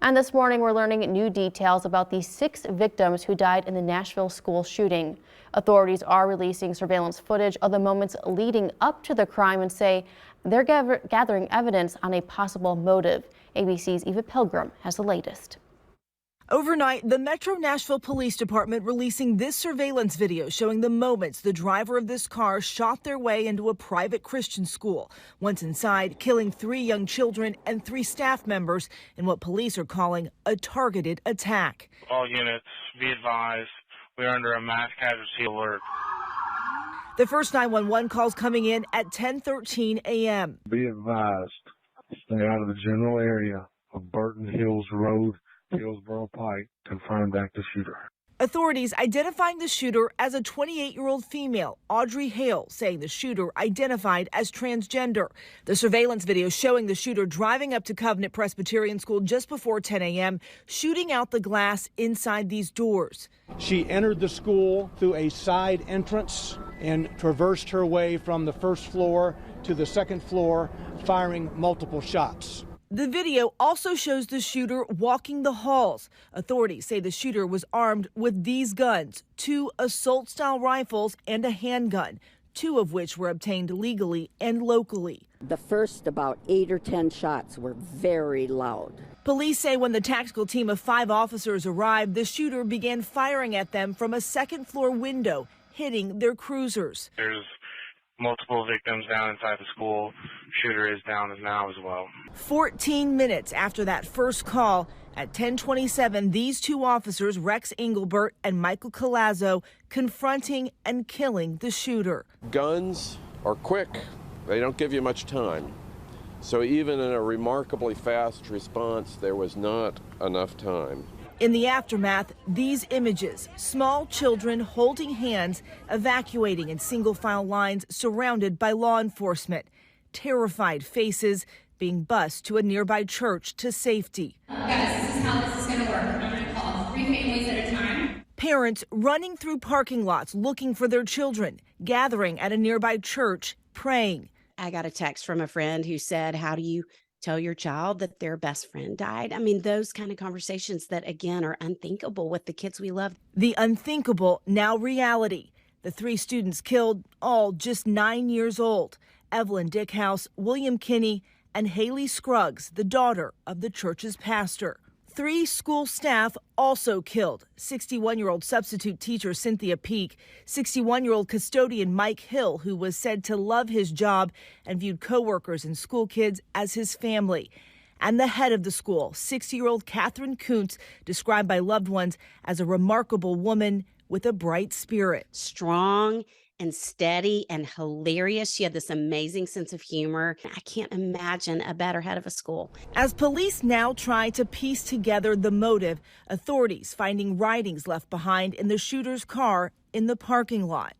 And this morning, we're learning new details about the 6 victims who died in the Nashville school shooting. Authorities are releasing surveillance footage of the moments leading up to the crime and say they're gathering evidence on a possible motive. ABC's Eva Pilgrim has the latest. Overnight, the Metro Nashville Police Department releasing this surveillance video showing the moments the driver of this car shot their way into a private Christian school. Once inside, killing 3 young children and 3 staff members in what police are calling a targeted attack. All units, be advised, we're under a mass casualty alert. The first 911 calls coming in at 10:13 a.m. Be advised, stay out of the general area of Burton Hills Road, Hillsboro Pike, confirmed active shooter. Authorities identifying the shooter as a 28-year-old female, Audrey Hale, saying the shooter identified as transgender. The surveillance video showing the shooter driving up to Covenant Presbyterian School just before 10 a.m., shooting out the glass inside these doors. She entered the school through a side entrance and traversed her way from the first floor to the second floor, firing multiple shots. The video also shows the shooter walking the halls. Authorities say the shooter was armed with these guns, 2 assault-style rifles and a handgun, 2 of which were obtained legally and locally. The first about 8 or 10 shots were very loud. Police say when the tactical team of 5 officers arrived, the shooter began firing at them from a second-floor window, hitting their cruisers. There's multiple victims down inside the school. Shooter is down now as well. 14 minutes after that first call, at 10:27, these 2 officers, Rex Engelbert and Michael Colazzo, confronting and killing the shooter. Guns are quick. They don't give you much time. So even in a remarkably fast response, there was not enough time. In the aftermath, these images, small children holding hands, evacuating in single-file lines surrounded by law enforcement, terrified faces being bused to a nearby church to safety. Guys, this is how this is going to work. I'm going to call 3 families at a time. Parents running through parking lots looking for their children, gathering at a nearby church, praying. I got a text from a friend who said, "How do you tell your child that their best friend died?" I mean, those kind of conversations that, again, are unthinkable with the kids we love. The unthinkable, now reality. The 3 students killed, all just 9 years old. Evelyn Dickhouse, William Kinney, and Haley Scruggs, the daughter of the church's pastor. 3 school staff also killed. 61-year-old substitute teacher Cynthia Peak, 61-year-old custodian Mike Hill, who was said to love his job and viewed coworkers and school kids as his family. And the head of the school, 60-year-old Catherine Kuntz, described by loved ones as a remarkable woman with a bright spirit. Strong and steady and hilarious. She had this amazing sense of humor. I can't imagine a better head of a school. As police now try to piece together the motive, authorities finding writings left behind in the shooter's car in the parking lot.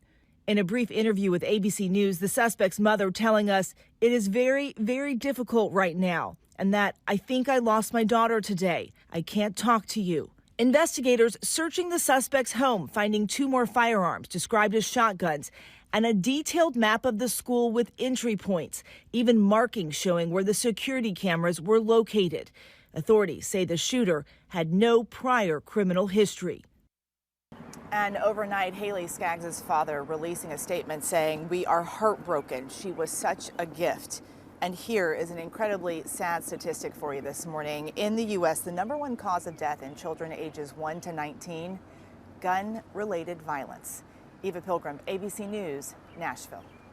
In a brief interview with ABC News, the suspect's mother telling us it is very, very difficult right now, and that "I think I lost my daughter today. I can't talk to you." Investigators searching the suspect's home, finding 2 more firearms described as shotguns and a detailed map of the school with entry points, even markings showing where the security cameras were located. Authorities say the shooter had no prior criminal history. And overnight, Haley Skaggs' father releasing a statement saying, "We are heartbroken. She was such a gift." And here is an incredibly sad statistic for you this morning. In the U.S., the #1 cause of death in children ages 1 to 19, gun-related violence. Eva Pilgrim, ABC News, Nashville.